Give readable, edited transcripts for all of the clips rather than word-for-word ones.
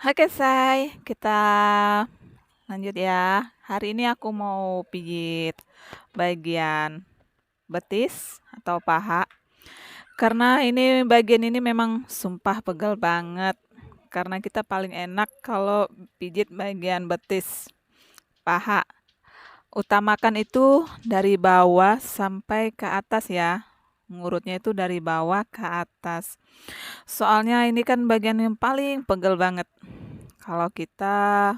Oke, Say, kita lanjut ya. Hari ini aku mau pijit bagian betis atau paha. Karena ini bagian ini memang sumpah pegel banget. Karena kita paling enak kalau pijit bagian betis paha. Utamakan itu dari bawah sampai ke atas ya. Ngurutnya itu dari bawah ke atas. Soalnya ini kan bagian yang paling pegel banget. Kalau kita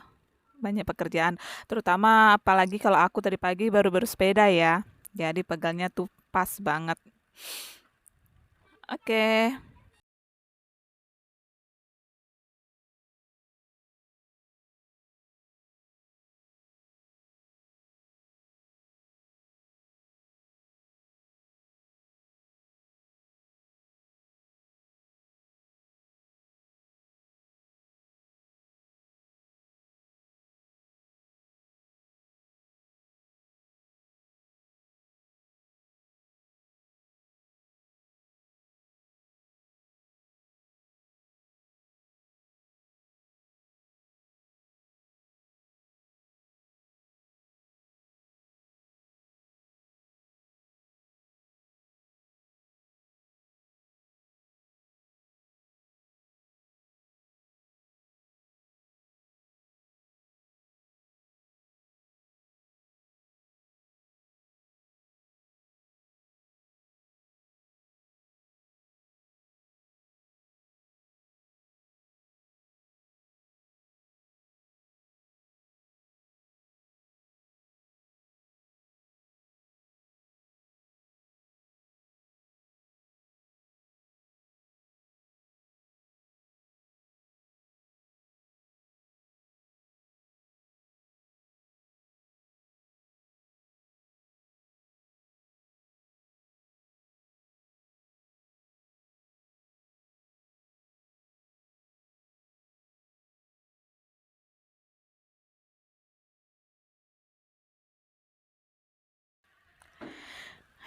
banyak pekerjaan, terutama apalagi kalau aku tadi pagi baru bersepeda ya. Jadi pegalnya tuh pas banget. Oke.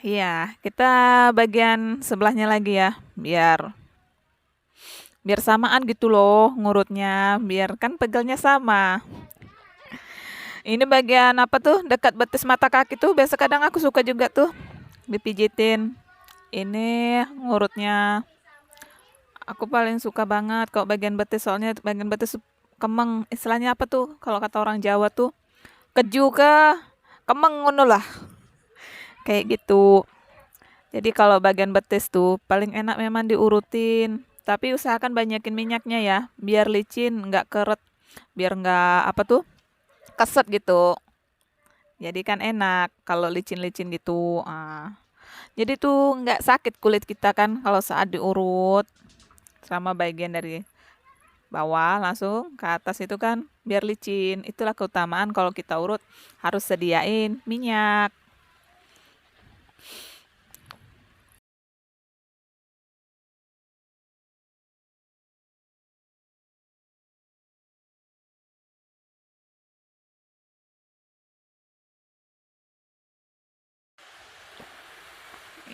Iya, kita bagian sebelahnya lagi ya, biar biar samaan gitu loh ngurutnya, biar kan pegelnya sama. Ini bagian apa tuh dekat betis mata kaki tuh biasa kadang aku suka juga tuh dipijitin. Ini ngurutnya aku paling suka banget kalau bagian betis, soalnya bagian betis kemeng, istilahnya apa tuh kalau kata orang Jawa tuh keju ke kemeng ngono lah, kayak gitu. Jadi kalau bagian betis tuh paling enak memang diurutin, tapi usahakan banyakin minyaknya ya biar licin nggak keret, biar nggak apa tuh keset gitu. Jadi kan enak kalau licin-licin gitu. Jadi tuh nggak sakit kulit kita kan kalau saat diurut, sama bagian dari bawah langsung ke atas itu kan biar licin. Itulah keutamaan kalau kita urut harus sediain minyak.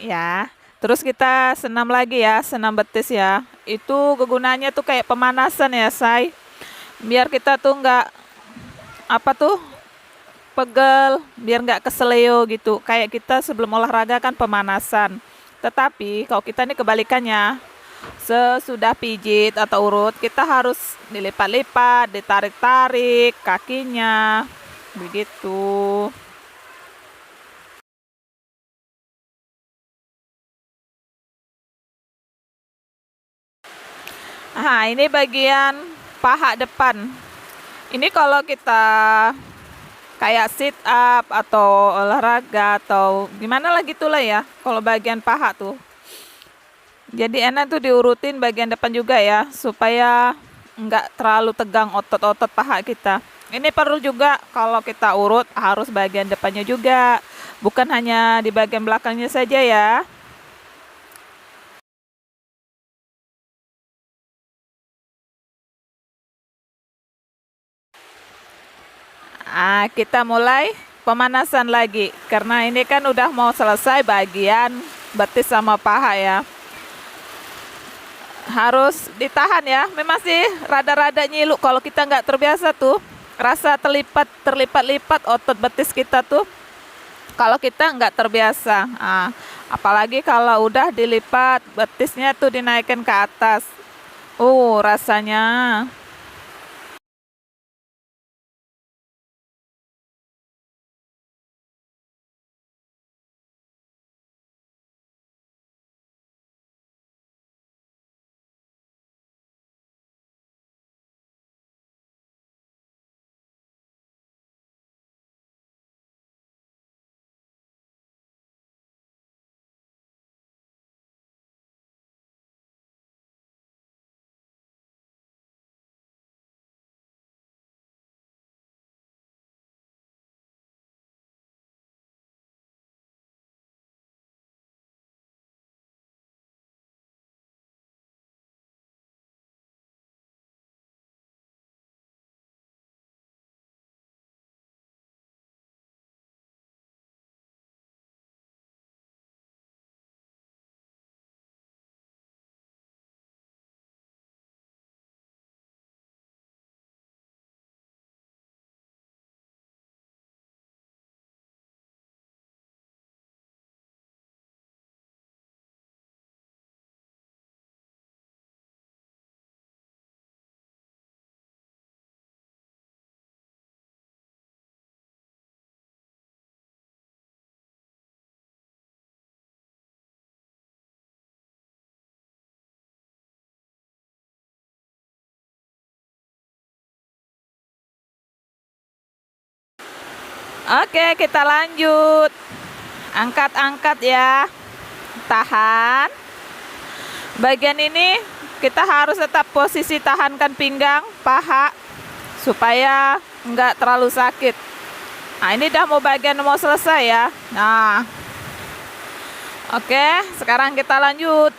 Ya. Terus kita senam lagi ya, senam betis ya. Itu kegunaannya tuh kayak pemanasan ya, Say. Biar kita tuh nggak apa tuh pegel, biar nggak keseleo gitu. Kayak kita sebelum olahraga kan pemanasan. Tetapi kalau kita ini kebalikannya, sesudah pijit atau urut, kita harus dilipat-lipat, ditarik-tarik kakinya, begitu. Ini bagian paha depan. Ini kalau kita kayak sit up atau olahraga atau gimana lah gitulah ya. Kalau bagian paha tuh. Jadi enak tuh diurutin bagian depan juga ya, supaya nggak terlalu tegang otot-otot paha kita. Ini perlu juga kalau kita urut harus bagian depannya juga, bukan hanya di bagian belakangnya saja ya. Kita mulai pemanasan lagi karena ini kan udah mau selesai bagian betis sama paha ya. harus ditahan ya. Memang sih rada-rada nyiluk kalau kita nggak terbiasa tuh. Rasa terlipat-lipat otot betis kita tuh kalau kita nggak terbiasa. Apalagi kalau udah dilipat betisnya tuh dinaikkan ke atas. Rasanya. Oke, kita lanjut. Angkat-angkat ya. Tahan. Bagian ini kita harus tetap posisi tahankan pinggang, paha supaya nggak terlalu sakit. Ini udah mau selesai ya. Oke, sekarang kita lanjut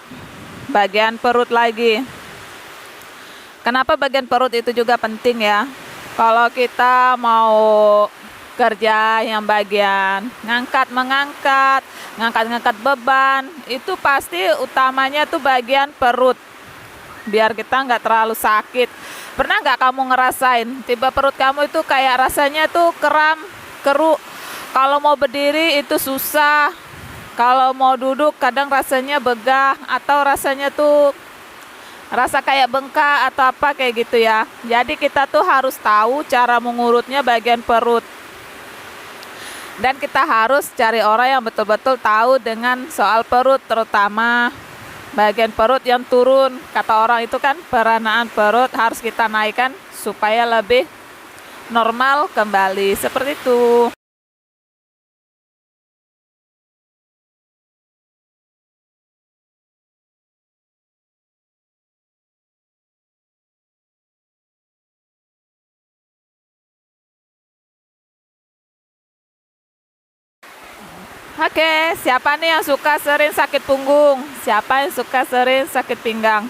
bagian perut lagi. Kenapa bagian perut itu juga penting ya? Kalau kita mau kerja yang bagian ngangkat beban, itu pasti utamanya tuh bagian perut, biar kita nggak terlalu sakit. Pernah nggak kamu ngerasain tiba perut kamu itu kayak rasanya tuh kram, keru, kalau mau berdiri itu susah, kalau mau duduk kadang rasanya begah, atau rasanya tuh rasa kayak bengkak atau apa kayak gitu ya. Jadi kita tuh harus tahu cara mengurutnya bagian perut. Dan kita harus cari orang yang betul-betul tahu dengan soal perut, terutama bagian perut yang turun. Kata orang itu kan peranaan perut harus kita naikkan supaya lebih normal kembali, seperti itu. Oke, siapa nih yang suka sering sakit punggung? Siapa yang suka sering sakit pinggang?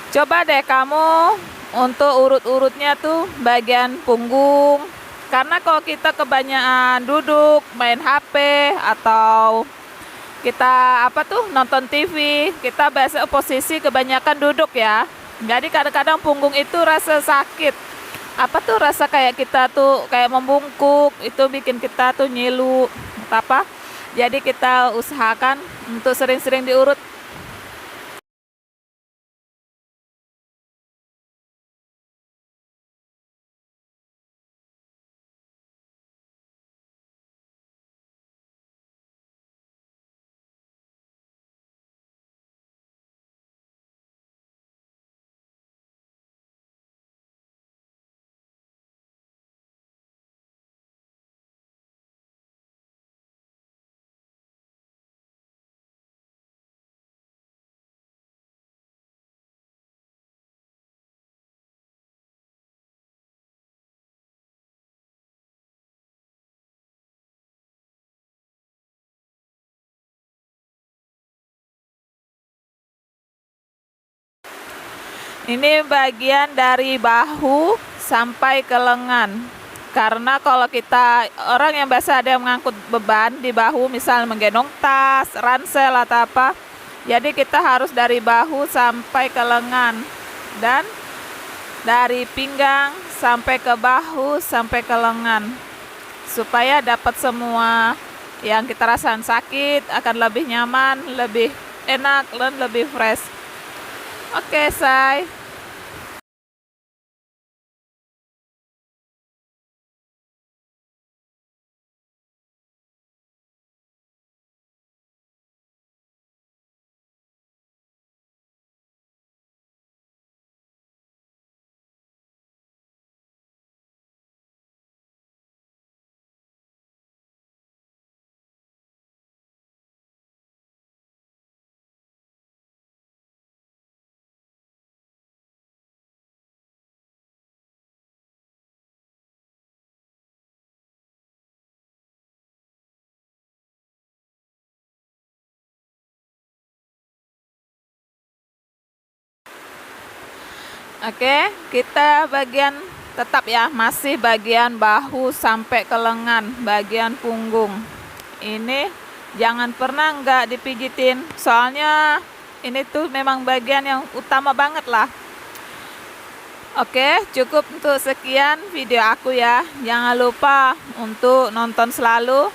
Coba deh kamu untuk urut-urutnya tuh bagian punggung. Karena kalau kita kebanyakan duduk, main HP, atau kita nonton TV, kita biasa posisi kebanyakan duduk ya. Jadi kadang-kadang punggung itu rasa sakit. Rasa kayak kita tuh kayak membungkuk, itu bikin kita tuh nyilu. Jadi kita usahakan untuk sering-sering diurut. Ini bagian dari bahu sampai ke lengan. Karena kalau kita orang yang biasa ada yang mengangkut beban di bahu, misal menggendong tas, ransel atau apa, Jadi kita harus dari bahu sampai ke lengan dan dari pinggang sampai ke bahu sampai ke lengan, supaya dapat semua yang kita rasakan. Sakit akan lebih nyaman, lebih enak, dan lebih fresh. Oke, say. Oke, kita tetap ya, masih bagian bahu sampai ke lengan, bagian punggung. Ini jangan pernah nggak dipijitin, soalnya ini tuh memang bagian yang utama banget lah. Oke, cukup untuk sekian video aku ya. Jangan lupa untuk nonton selalu.